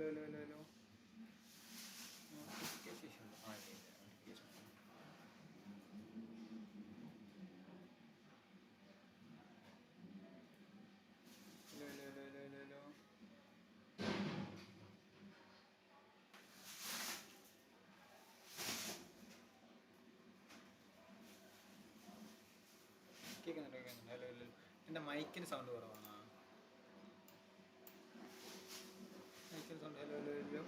Hello. Notification ആ ഇല്ല notification. Hello. കേൾക്കുന്നുണ്ട്. ഹലോ. എൻ്റെ മൈക്കിന് സൗണ്ട് കുറവാണ്. മൈക്കിന് സൗണ്ട് ഹലോ.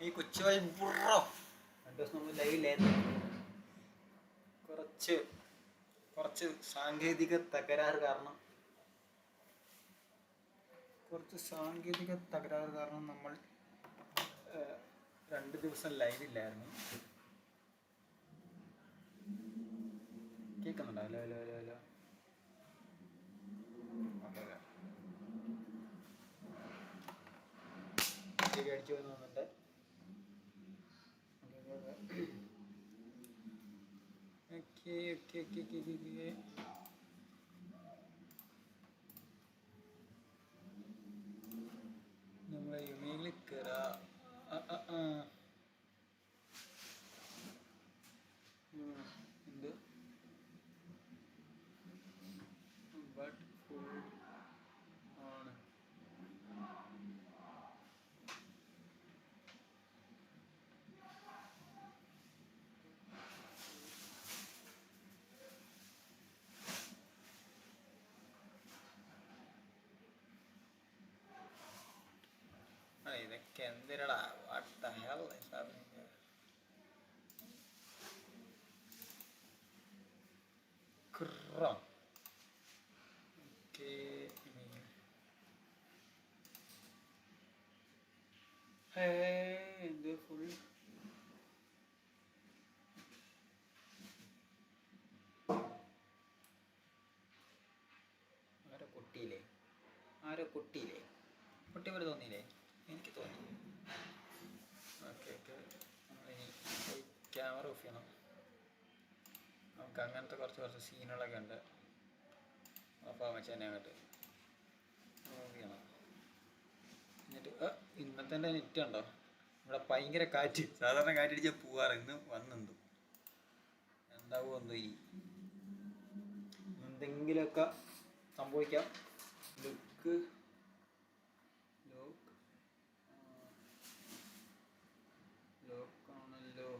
ഈ കൊച്ചുവായി ബുറോ 2 ദിവസം നമ്മൾ ലൈവില്ലായിരുന്നു. കുറച്ച് സാങ്കേതിക തകരാറ് കാരണം നമ്മൾ 2 ദിവസം ലൈവില്ലായിരുന്നു. കേൾക്കുന്നുണ്ടോ? ഹലോ. ഓക്കെ അടിച്ചു പോകുന്നുണ്ട്. ഓക്കെ. നമ്മളെ ഇമെയിലിൽ കയറാം. എന്ത് ബട്ട് ഫുൾ ആണ്. ഇതൊക്കെ എന്തിനടാ? What the hell is happening? ക്രം ഓക്കെ. ഇത് ഫുൾ ആരോ കൊട്ടിയില്ലേ? പൊട്ടി പോലെ തോന്നിയില്ലേ? എനിക്ക് തോന്നി. ഓക്കെ. നമ്മളിനി ക്യാമറ ഓഫ് ചെയ്യണം. നമുക്ക് അങ്ങനത്തെ കുറച്ച് സീനുകളൊക്കെ ഉണ്ട്. അപ്പോൾ വെച്ചാൽ അങ്ങോട്ട് ഓഫ് ചെയ്യണം. എന്നിട്ട് ഇന്നത്തെ നെറ്റ് ഉണ്ടോ? ഇവിടെ ഭയങ്കര കാറ്റ്. സാധാരണ കാറ്റടിച്ചാൽ പോവാറ്. ഇന്ന് വന്നെന്തു എന്താവോ എന്തോ. എന്തെങ്കിലുമൊക്കെ സംഭവിക്കാം. ലോക്ക് ആണല്ലോ.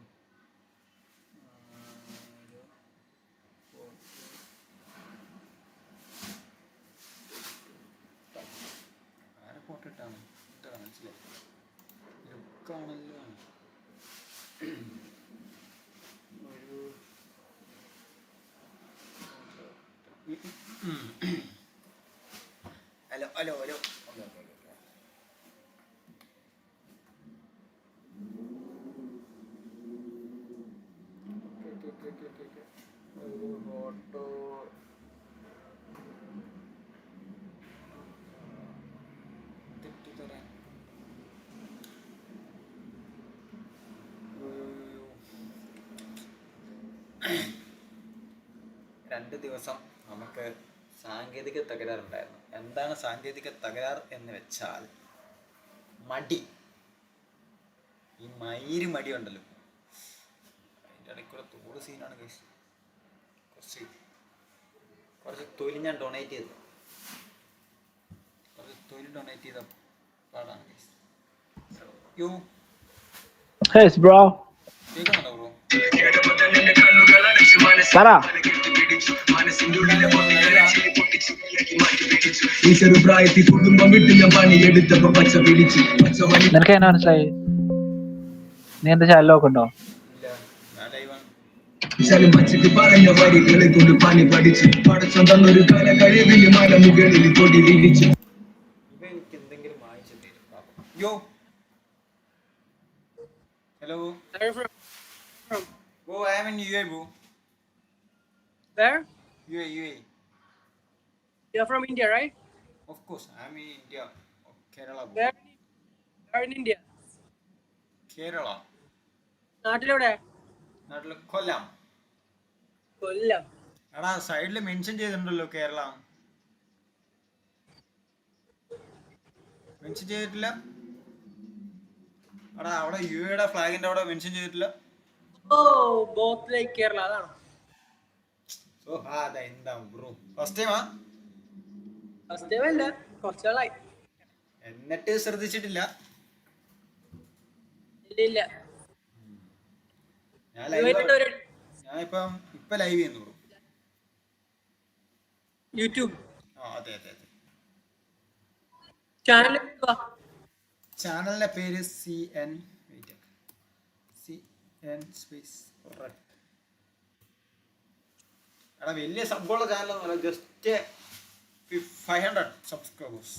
ആരെ ഫോട്ടോ ഇട്ടാണ് മനസ്സിലായി. ലുക്കാണല്ലോ. ഹലോ. ഒരു ഫോട്ടോ തെറ്റിത്തരാൻ 2 ദിവസം നമുക്ക് സാങ്കേതിക തകരാറുണ്ടായിരുന്നു. എന്താണ് സാങ്കേതിക തകരാർ എന്ന് വെച്ചാൽ മടി. ഈ മടി ഉണ്ടല്ലോ, അതിൻ്റെ ഇടയ്ക്കൂടെ തോട് സീനാണ് ഗൈസ്. കുറച്ച് തൊലി ഞാൻ ഡൊണേറ്റ് ചെയ്തു. ഡൊണേറ്റ് ചെയ്ത പാടാണ് ഗൈസ്. കേൾക്കുന്നുണ്ടോ ബ്രോ? നിനക്ക് എന്നെ മനസ്സിലായി? നീ എന്താ ചാനലൊക്കെ ഉണ്ടോ? പറഞ്ഞ വരികളെ കൊണ്ട് പണി പഠിച്ചു പടച്ചം തന്നൊരു കല കഴിവിന് മല മുകളിൽ കൊടി വിരിച്ചു. എനിക്ക് എന്തെങ്കിലും വായിച്ചു തരും. യോ hello. Where are you from? Bro, I am in UAE, bro. Where? UAE. You're from India, right? Of course, I am in India. Kerala, bro. Where in India? Kerala. നാട്ടിലെവിടെ? നാട്ടില് കൊല്ലം. കൊല്ലം. എടാ സൈഡില് മെൻഷൻ ചെയ്തിട്ടുണ്ടല്ലോ കേരള. മെൻഷൻ ചെയ്തിട്ടില്ല. എടാ അവിടെ U എയുടെ ഫ്ലാഗിന്റെ അവിടെ mention ചെയ്തിട്ടില്ല. ഓ ബോത്ത് ലൈക്ക് കേരള അതാണോ? ഓ അതാ എന്താ ബ്രോ ഫസ്റ്റ് ടൈമാ? ഫസ്റ്റ് ടൈം അല്ല, കുറച്ചാളായി. എന്നിട്ട് ശ്രദ്ധിച്ചിട്ടില്ല. ഇല്ല ഞാൻ ഇപ്പൊ ലൈവ് ചെയ്യുന്നു ബ്രോ. യൂട്യൂബ് അതെ. ചാനലിന്റെ പേര് CN സ്പേസ് റെഡ്. എടാ വലിയ സബ്ബുള്ള ചാനലൊന്നുമല്ല, ജസ്റ്റ് 500 സബ്സ്ക്രൈബേഴ്സ്.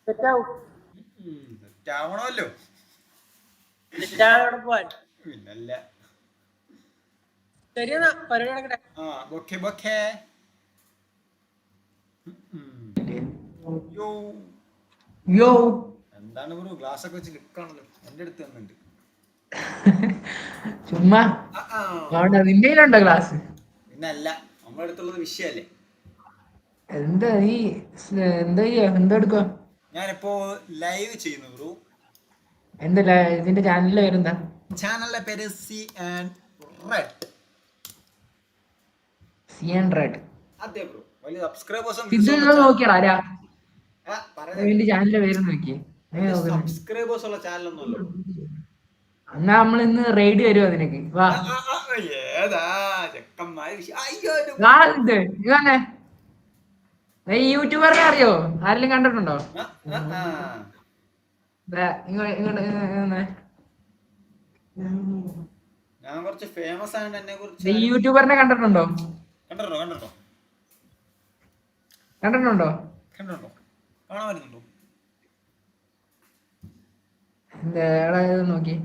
സെറ്റാവണമല്ലോ. പിന്നല്ല. ശരിയെന്നാ പരിപാടി നടക്കട്ടെ. ബൊക്കെ. യോ എന്താണ് ബ്രോ ഗ്ലാസ് ഒക്കെ വെച്ച് നിൽക്കാണല്ലോ. എന്റെ അടുത്ത് വന്നിട്ടുണ്ട്. ചുമ്മാ നിന്റെ കയ്യിലുണ്ടോ ഗ്ലാസ്? പിന്നല്ല, നമ്മുടെ അടുത്തുള്ളത് വിഷയല്ലേ. എന്താ നീ എന്താ എടുക്കുക? ഞാനിപ്പോ ലൈവ് ചെയ്യുന്നു ബ്രോ. എന്താ ഇതിന്റെ ചാനലിന്റെ പേരെന്താ? ചാനലിന്റെ പേര് CN റെഡ്. അതെ ബ്രോ. വലിയ സബ്സ്ക്രൈബേഴ്സ് നോക്കിയടാ ചാനലിന്റെ പേര് നോക്കിയേ. സബ്സ്ക്രൈബേഴ്സ് ഉള്ള ചാനലൊന്നും അല്ല. എന്നാ നമ്മൾ ഇന്ന് റെയ്ഡ് വരുമോ അതിനൊക്കെ? വാ. ഏതാ ചെക്കന്മാര് ഈ യൂട്യൂബറിനെ അറിയോ? ആരെങ്കിലും കണ്ടിട്ടുണ്ടോ? ഞാൻ കുറച്ച് ഫേമസ് ആണ്. എന്നെ കുറിച്ച് ഈ യൂട്യൂബറിനെ കണ്ടിട്ടുണ്ടോ? കണ്ടിട്ടുണ്ടോ? കാണാൻ വരുന്നുണ്ടോ? എന്താ നോക്കി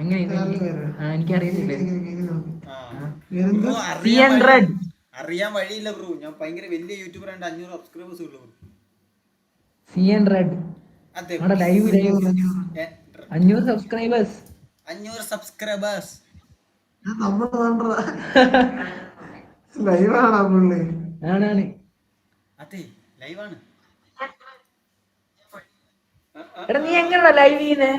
എങ്ങനെ? എനിക്കറിയത്തില്ല. അറിയാൻ വഴിയില്ല ബ്രോ. ഞാൻ ഭയങ്കര വലിയ യൂട്യൂബർ ആണ്. 500 സബ്സ്ക്രൈബേഴ്സ് ഉള്ളൂ. CN റെഡ്. അതെ. Live 500 subscribers. 500 സബ്സ്ക്രൈബേഴ്സ്. ആണ്. അതെ ലൈവാണ്. എടാ നീ എങ്ങനെയാ ലൈവ് ചെയ്യുന്നേ?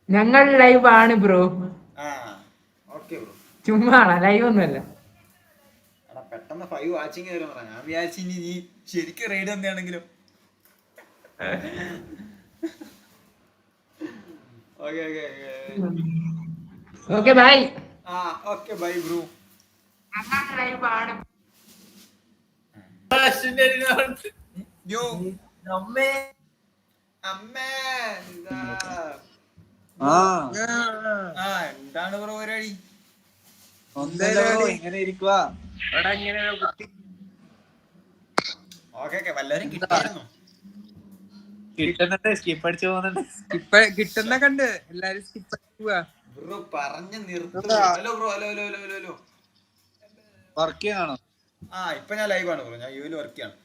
ഞങ്ങൾ ലൈവ് ആണ് ബ്രോ. ചുമ്മാ ലൈവ് ഒന്നുമല്ല. പെട്ടെന്ന് 5 വാച്ചിങ് വരും. ഞാൻ വിചാരിച്ചു നീ ശരിക്കും റൈഡ് എന്താണെങ്കിലും. Okay bye. Okay bye bro. യോ അമ്മേ എന്താണ് ബ്രോ പരിപാടി? ഇങ്ങനെ ഇരിക്കുവാ. ഓക്കെ വല്ലവരും കിട്ടിയായിരുന്നു. കിട്ടുന്നുണ്ട്, സ്കിപ്പ് അടിച്ചു പോകുന്നുണ്ട്. കിട്ടുന്ന കണ്ട് എല്ലാരും സ്കിപ്പ് അടിച്ചു പോവാ. ബ്രോ പറഞ്ഞു നിർത്തും. Hello bro. ഹലോ വർക്ക് ചെയ്യാണോ? ഇപ്പൊ ഞാൻ ലൈവ് ആണ് ബ്രോ. ഞാൻ യുവിൽ വർക്ക് ചെയ്യാണ്.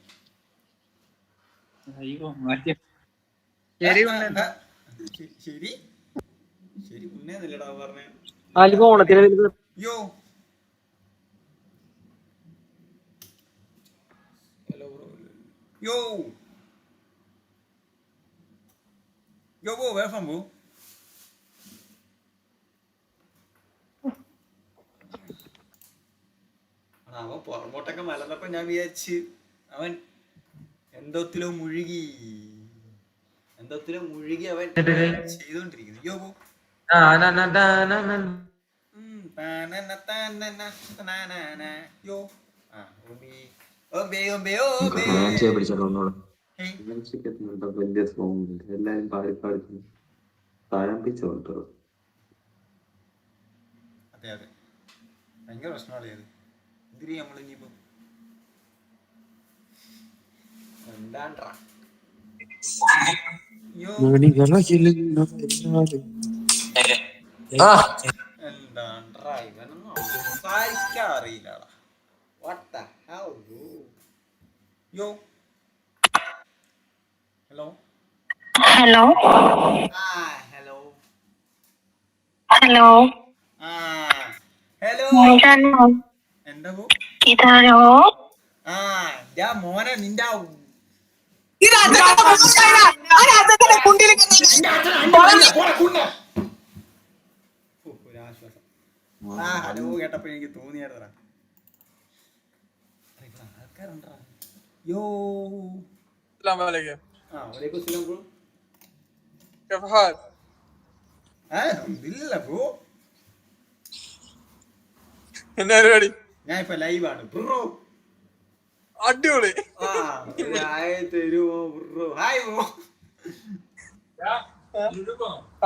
ശരി ഉന്നേന്നില്ലടാ പറഞ്ഞേ. യോ ഹലോ ബ്രോ. യോ ബ്രോ where from bro? അവൻ പുറമോട്ടൊക്കെ മലർന്നപ്പോ ഞാൻ വിചാരിച്ച് അവൻ എന്തോത്തിലോ മുഴുകി അവൻ ചെയ്തോണ്ടിരിക്കുന്നു. യോ എല്ലാരും പാടി താഴമ്പിച്ചോട്ടോ. അതെ ഭയങ്കര പ്രശ്നമാണ് ഇത്. എന്തിരി നമ്മളിനിയിപ്പോ എന്താണ്ടാ എന്താണ്ടാ ഇവനൊന്നും സംസാരിക്കാൻ അറിയില്ലടാ. What the hell, bro? Yo. Hello. Hello Ah, hello. Hello Ah, hello. जानो എന്താ പോ? किधर हो ആ ഞാൻ മോനെ നിന്റെ ഒരാശ്വാസം. ആ ഹലോ കേട്ടപ്പോ എനിക്ക് തോന്നിയായിരുന്നടാ. ആൾക്കാരുണ്ടാ. യോ अस्सलाम वालेकुम ആ വലൈക്കും അസ്സലാം ബ്രോ. كيف حال ഇല്ല ബ്രോ, എന്നാ പരിപാടി ഞാൻ ഇപ്പൊ ലൈവാണ് ബ്രോ. അടിപൊളി ആ ഹായ് തരുമോ ബ്രോ? Hi bro.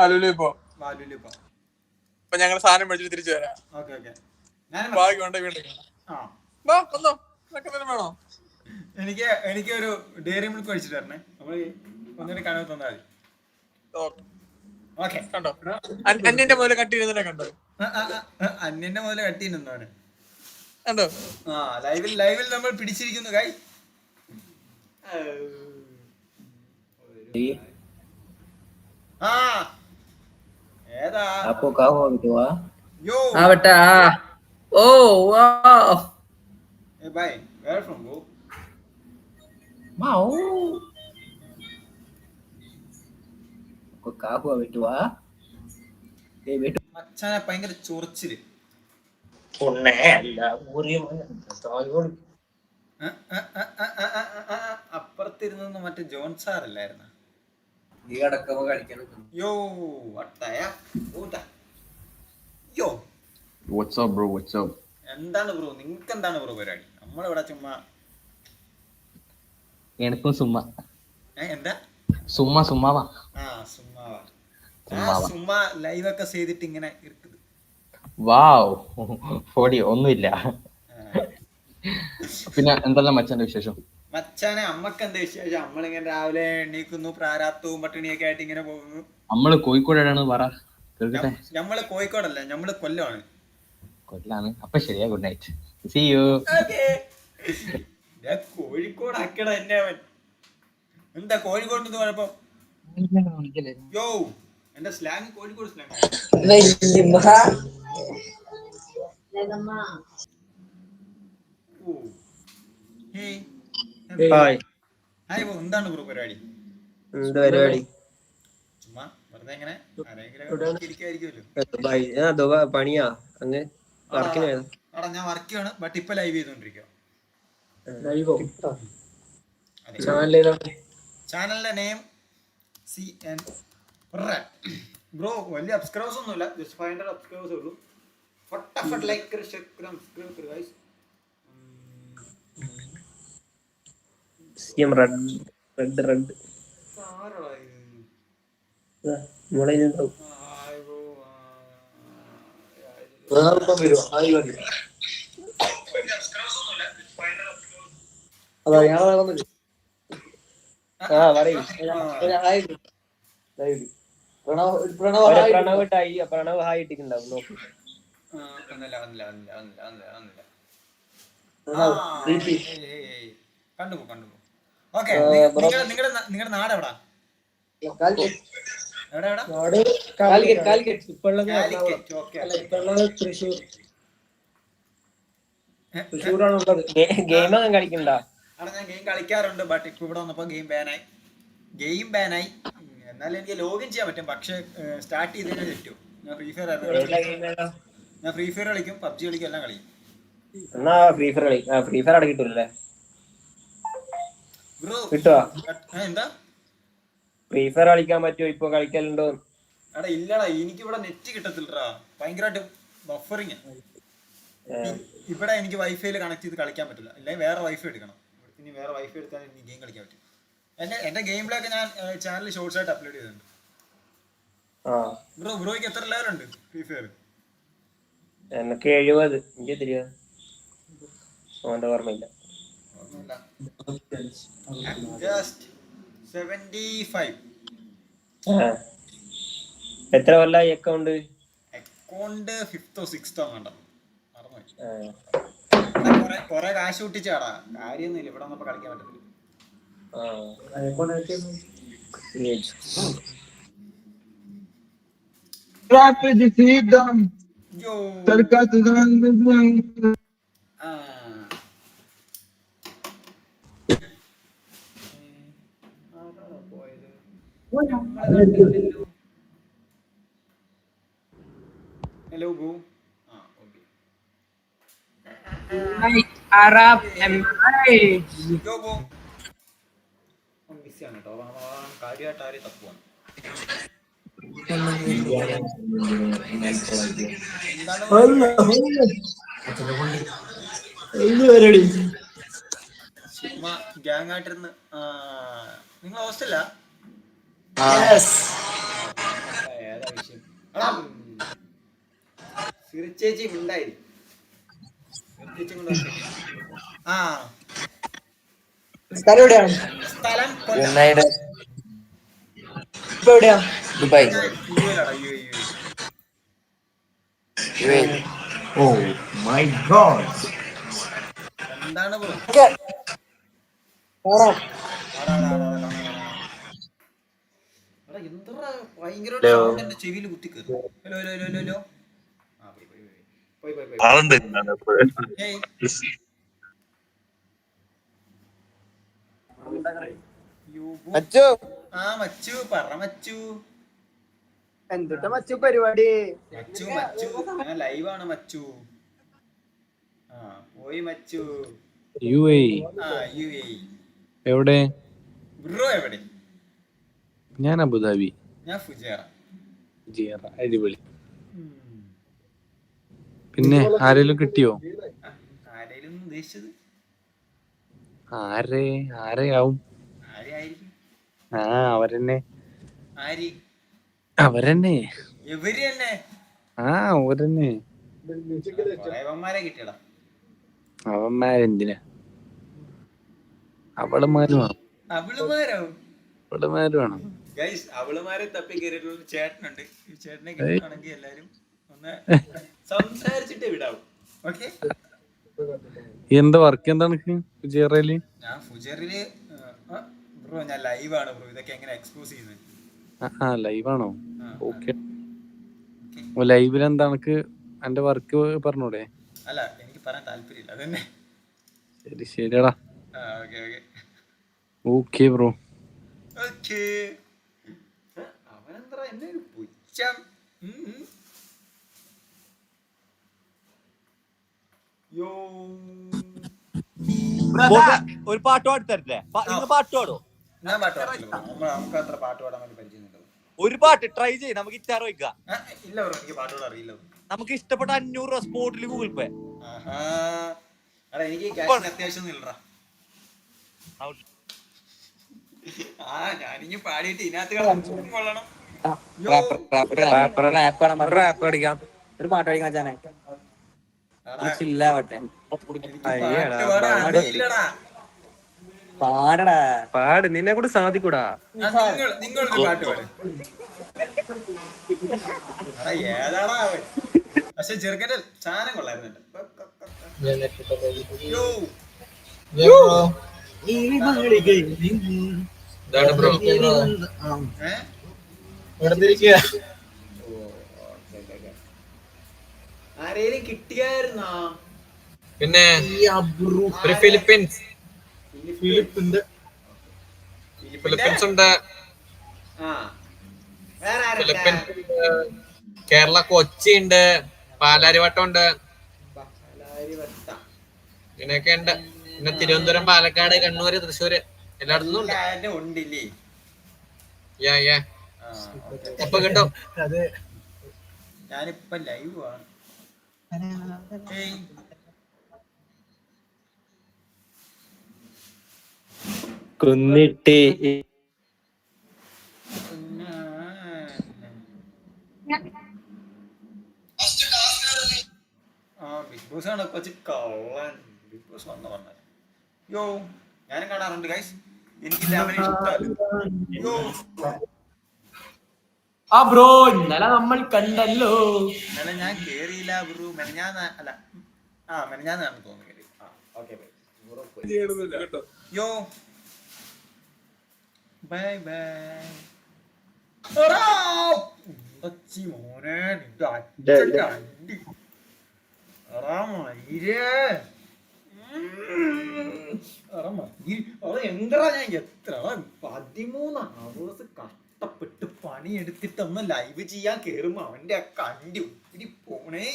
അലുലി പോ വാലുലിപ്പോ. അപ്പൊ ഞങ്ങൾ സാധനം മേടിച്ചിട്ട് തിരിച്ചു വരാം ഓക്കെ ഓക്കെ. ഞാൻ ബാഗ് കൊണ്ട് വീട്ടിൽ ആ വാ വന്നോ നിനക്ക് എന്തെങ്കിലും വേണോ എനിക്ക് ഒരു ഡയറി മിൽക്ക് കഴിച്ചിട്ട് തരണേ. നമ്മള് ഒന്നിട്ട് കനവ് തന്നാൽ മതി. ഓക്കെ. കണ്ടോ അന്യന്റെ പോലെ കട്ട് ചെയ്യുന്നതിനെ കണ്ടോ അന്യന്റെ മുതൽ കട്ടി നിന്നവന്. കണ്ടോ ആ ലൈവിൽ നമ്മൾ പിടിച്ചിരിക്കുന്നു കൈ. ആ ഏതാ आपको क्या हुआ बिटुआ യോ हाँ बेटा ओ वाह ए भाई वेयर फ्रॉम ब्रो? माओ आपको क्या हुआ बिटुआ ये बेटू മച്ചാനെ ഭയങ്കര ചൊറിച്ചില്. पुण्य अल्लाह पूरी तायोड़ അപ്പുറത്തിരുന്ന മറ്റേ ജോൺ സാർ അല്ലായിരുന്ന? ये अടക്കമ കളിക്കാൻ യോ വട്ടയാ ഊട്ടാ. യോ What's up, bro? What's up? എന്താണ് ബ്രോ, നിങ്ങൾക്ക് എന്താണ് ബ്രോ പരിപാടി? നമ്മളിവിടെ ചുമ്മാ എനിക്കും സുമ്മ എന്താ സുമ്മ സുമ്മാവാ ആ സുമ്മാ ലൈവ് ഒക്കെ ചെയ്തിട്ട് ഇങ്ങനെ ഇരിക്കുന്നത്. വാവ് ഫോടി ഒന്നുമില്ല. പിന്നെ എന്തെല്ലാം മച്ചാന്റെ വിശേഷം? മച്ചാനെ അമ്മക്ക് എന്താ വിശേഷം? നമ്മളിങ്ങനെ രാവിലെ എണീക്കുന്നു, പ്രാരാബ്ധവും പട്ടിണിയൊക്കെ ആയിട്ട് ഇങ്ങനെ പോകുന്നു. നമ്മള് കോഴിക്കോടാണ് പറ കേൾക്കട്ടെ. നമ്മള് കോഴിക്കോടല്ല, നമ്മള് കൊല്ലമാണ്. കൊല്ലാണ്. അപ്പൊ ശരിയാ, good night, see you. Kozhikode ആക്കട എന്നെ അവൻ. എന്താ കോഴിക്കോട് കുഴപ്പം? യോ എന്റെ slang Kozhikode slang. Hi bro, എന്താണ് ബ്രോ പരിപാടി? ചുമ്മാ വെറുതെ ഇങ്ങനെ ആരെങ്കിലും ഇരിക്കുമല്ലോ. പണിയാ അങ്ങ് വർക്കിന് ആടാ ഞാൻ വർക്ക് ചെയ്യാണ്, ബട്ട് ഇപ്പൊ ലൈവ് ചെയ്തോണ്ടിരിക്കുക. ചാനലിന്റെ നെയിം CN ബ്രോ. വലിയ സബ്സ്ക്രൈബേഴ്സ് ഒന്നുമില്ല, ജസ്റ്റ് 500 സബ്സ്ക്രൈബേഴ്സ് ഉള്ളൂ. ഫട്ടാഫട്ട് ലൈക്ക് കർ ഷെയർ കർ സബ്സ്ക്രൈബ് കർ ഗൈസ്. CM റെഡ് ആരോടാ ഇത്? നമ്മളെ ഹായ് ബ്രോ. പ്രണവ് ഹായ് ഇട്ടിട്ടുണ്ടാവും നോക്ക്. കണ്ടുപോ. ഓക്കെ, നിങ്ങളുടെ നാട് എവിടാ? കാലിക്കറ്റ്. ഇപ്പൊ ഉള്ളത് തൃശ്ശൂരാണ് ഉള്ളത്. ഗെയിമൊന്നും കളിക്കണ്ട. അവിടെ ഞാൻ ഗെയിം കളിക്കാറുണ്ട്, ബട്ട് ഇപ്പൊ ഇവിടെ വന്നപ്പോ ഗെയിം ബാനായി. എന്നാലും എനിക്ക് ലോഗിൻ ചെയ്യാൻ പറ്റും, പക്ഷെ സ്റ്റാർട്ട് ചെയ്തതിനെ തെറ്റും. ഞാൻ ഫ്രീ ഫയർ കളിക്കും, PUBG കളിക്കും, എല്ലാം കളിക്കും. എന്നാ ഫ്രീ ഫയർ അവിടെ കിട്ടൂല്ലേ? ബ്രോ കിട്ടുവാ? എന്താ ഫ്രീ ഫയർ കളിക്കാൻ പറ്റുമോ? ഇപ്പൊ കളിക്കലുണ്ടോ? എടാ ഇല്ലടാ, എനിക്കിവിടെ നെറ്റ് കിട്ടത്തില്ലടാ, ഭയങ്കരമായിട്ട് ബഫറിങ്. ഇവിടെ എനിക്ക് വൈഫൈയിൽ കണക്ട് ചെയ്ത് കളിക്കാൻ പറ്റില്ല, അല്ലെങ്കിൽ വേറെ വൈഫൈ എടുക്കണം. ഇനി വേറെ വൈഫൈ എടുത്താൽ എനിക്ക് ഗെയിം കളിക്കാൻ പറ്റും. എന്റെ ഗെയിം പ്ലേ ഒക്കെ ഞാൻ ചാനലിൽ ഷോർട്സ് ആയിട്ട് അപ്ലോഡ് ചെയ്തിട്ടുണ്ട്. ബ്രോയ്ക്ക് എത്ര ലെവൽ ഉണ്ട് ഫ്രീ ഫയർ? എനിക്ക് 70. എനിക്ക് തിരിയാ ഓന്റെ ഓർമ്മയില്ല. ജസ്റ്റ് 75. എത്ര കൊല്ലായി account? Account 5th or 6th വേണ്ട മറന്നുപോയി. കൊറേ കാശ് കൂട്ടിച്ചാടാ, കാര്യമൊന്നുമില്ല ഇവിടെ വന്നപ്പോ കളിക്കാൻ പറ്റത്തില്ല. യോ ആ ആരാടാ പോയത്? Hello go. ആ ഓക്കെ. യോ ഗോ മിസ്സാണ് കേട്ടോ, കാര്യമായിട്ട് ആരെയും തപ്പുവാണ്. ചുമ്മാ ഗ്യാങ് ആയിട്ടിരുന്ന്. നിങ്ങൾ ഹോസ്റ്റലാ? ഏതാ വിഷയം? സിറിച്ചേച്ചി ഉണ്ടായി. ആ സ്ഥലം എവിടെയാണ്? സ്ഥലം ഇപ്പൊ എവിടെയാ? ദുബായ്. യുഎയിലാടാ, യുഎഇ. എന്താണ് ബ്രോ? എന്താ ഭയങ്കരമായിട്ട് സൗണ്ട് എന്റെ ചെവിയിൽ കുത്തി കയറി. Hello hello hello hello. ആ പോയി പോയി പോയി പോയി പോയി ഏയ് ആ മച്ചു പറ മച്ചു. എന്തുട്ടാ മച്ചു പരിപാടി? മച്ചു മച്ചു ഞാൻ ലൈവാണ് മച്ചു. ആ പോയി മച്ചു. UAE ആ യുഎഇ. എവിടെ? ബ്രോ എവിടെ? ഞാൻ അബുദാബി. ഞാൻ ഫുജേറ. അടിപൊളി. പിന്നെ ആരെങ്കിലും കിട്ടിയോ? ആരെയും ഉദ്ദേശിച്ചത് ആരെയാവും? ആരെയായിരിക്കും? ആ അവരെന്നെ. ആര്? അവരെന്നെ. എവര് തന്നെ? ആ അവരെന്നെ. കൊറേവന്മാരെ കിട്ടിയടാ. അവന്മാരെന്തിനാ? അവളുമാര് വേണം. അവളുമാരോ? അവളുമാര് വേണം. ഗൈസ് അവളുമാരെ തപ്പി കയറിയിട്ടുള്ള ചേട്ടനുണ്ട്. ഈ ചേട്ടനെ കിട്ടുകയാണെങ്കിൽ എല്ലാരും ഒന്ന് സംസാരിച്ചിട്ട് വിടാവും. ഓക്കെ. എന്താ വർക്ക് എന്താണ് ഫുജേറയില്? ഞാൻ ഫുജേറില് ബ്രോ ഞാൻ ലൈവാണ് ബ്രോ. ഇതൊക്കെ എങ്ങനെ എക്സ്പോസ് ചെയ്യുന്നത്? ലൈവാണോ? ഓക്കെ. ലൈവിൽ എന്താ എനിക്ക് എന്റെ വർക്ക് പറഞ്ഞൂടെ? അല്ല എനിക്ക് പറയാൻ താല്പര്യമില്ല, അതന്നെ. ശരിയടാ. Okay okay okay bro. Okay. അവനെന്താ എന്നെ ഒരു പുച്ഛം. യോ ഒരു പാട്ട് പാടിത്തരല്ലേ? പാട്ട് പാടോ? ഞാൻ പാട്ട് പാടില്ല. നമുക്ക് അത്ര പാട്ട് പാടാൻ വേണ്ടി പരിചയം. ഒരു പാട്ട് ട്രൈ ചെയ്യ്, നമുക്ക് ഗിറ്റാർ വയ്ക്കാം. ഇല്ല ബ്രോ എനിക്ക് പാട്ട് പാടാൻ അറിയില്ല. നമുക്ക് ഇഷ്ടപ്പെട്ട 500 രൂപ സ്പോട്ടിൽ ഗൂഗിൾ പേ. എനിക്ക് ക്യാഷിന് അത്യാവശ്യം ഇല്ലടാ. ഞാനിങ്ങ് പാടിയിട്ട് ഇതിനകത്ത് കൊള്ളണം. ഒരു പാട്ട് പഠിക്കാൻ പാടടാ. പാട്, നിന്നെ കൂടെ സാധിക്കൂടാ. നിങ്ങളൊരു പാട്ട് പാട്. ഏതാടാ അവൻ? പക്ഷെ ചെറുക്കന്റെ സാധനം കൊള്ളായിരുന്നു. ആരേലും കിട്ടിയായിരുന്നാ? പിന്നെ ഫിലിപ്പീൻസ് ഉണ്ട്. ഫിലിപ്പീൻസ്, കേരള കൊച്ചി ഉണ്ട്, പാലാരിവട്ടം ഉണ്ട്, ഇങ്ങനെയൊക്കെ ഉണ്ട്. പിന്നെ തിരുവനന്തപുരം, പാലക്കാട്, കണ്ണൂര്, തൃശ്ശൂര് എല്ലായിടത്തും ഉണ്ട്. അപ്പൊ കിട്ടും. ഞാനിപ്പോ ലൈവ് ആണ്. കുന്നിട്ട് ബിഗ് ബോസ് ആണ് കൊച്ചു കള്ളൻ. ബിഗ് ബോസ് വന്നു പറഞ്ഞാൽ യോ ഞാനും കാണാറുണ്ട് ഗൈസ്. എനിക്ക് യോ ആ ബ്രോ ഇന്നലെ നമ്മൾ കണ്ടല്ലോ. ഇന്നലെ ഞാൻ കേറിയില്ല ബ്രൂ. മെനഞ്ഞാന്ന് അല്ല, മെനഞ്ഞാന്നാണ് തോന്നുന്നു കേറി. ഓക്കെ യോ ബൈ ബൈ. മോനെ നിന്റെ അച്ഛന്റെ അടി. എടാ മയിരേ, എന്തടാ ഞാൻ എത്ര 13 hours കഷ്ടപ്പെട്ട് പണിയെടുത്തിട്ടൊന്ന് ലൈവ് ചെയ്യാൻ കേറുമ്പോ അവന്റെ കണ്ടി ഒത്തിരി പോണേ.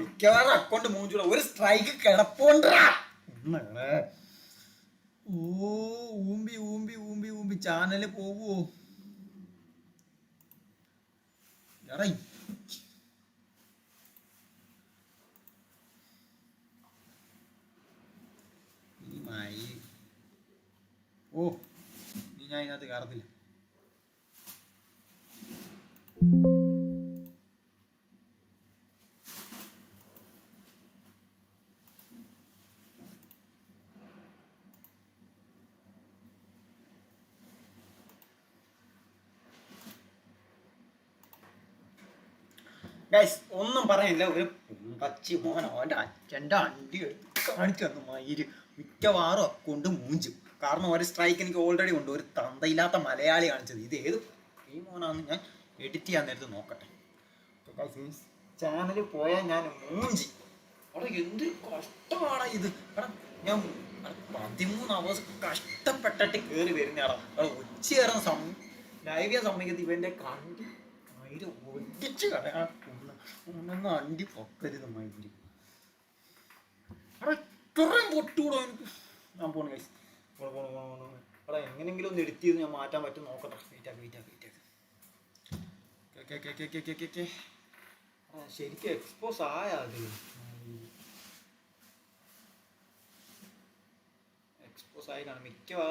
മിക്കവാറും അക്കൗണ്ട് മൂഞ്ചൂടെ ഒരു സ്ട്രൈക്ക് കിടപ്പോണ്ടാ. ഓ ഊമ്പി ഊമ്പി ഊമ്പി ഊമ്പി ചാനല് പോവോ? എടാ ഓ നീ ഞാൻ ഇതിനകത്ത് കയറത്തില്ല. ഗൈസ് ഒന്നും പറയാനില്ല. ഒരു പച്ചി മോൻ അവൻ്റെ അച്ഛൻ്റെ അണ്ടി കാണിച്ചു തന്നു മയിര്. മിക്കവാറും കൊണ്ട് മൂഞ്ചും. കാരണം ഒരു സ്ട്രൈക്ക് എനിക്ക് ഓൾറെഡി ഉണ്ട്. ഒരു തന്തയില്ലാത്ത മലയാളി കാണിച്ചത്. ഇത് ഏത് ഈ മോനാണെന്ന് ഞാൻ എഡിറ്റ് ചെയ്യാൻ നേരത്ത് നോക്കട്ടെ. ചാനലിൽ പോയാൽ ഞാൻ മൂഞ്ചി. അവിടെ എന്ത് കഷ്ടമാണ് ഇത്. കാരണം ഞാൻ 13 hours കഷ്ടപ്പെട്ടിട്ട് കയറി വരുന്നയാടാ. അവിടെ ഉച്ചയേറാൻ ലൈവ് ചെയ്യാൻ സമ്മതിക്കത്ത് ഇവൻ്റെ കണ്ടി മയിര് ഒടിച്ച് കളയാ. ഒന്നൊന്ന് അണ്ടി പൊക്കരുത് മയില്. അവിടെ ഇത്രയും പൊട്ടുകൂടോ എനിക്ക്. ഞാൻ പോണു ഗൈസ്. അവിടെ എങ്ങനെയെങ്കിലും ഒന്ന് എഡിറ്റ് ചെയ്ത് ഞാൻ മാറ്റാൻ പറ്റും നോക്കട്ടെ. ശരിക്കും എക്സ്പോസ് ആയാ അത്. എക്സ്പോസ് ആയി കാണും മിക്കവാറും.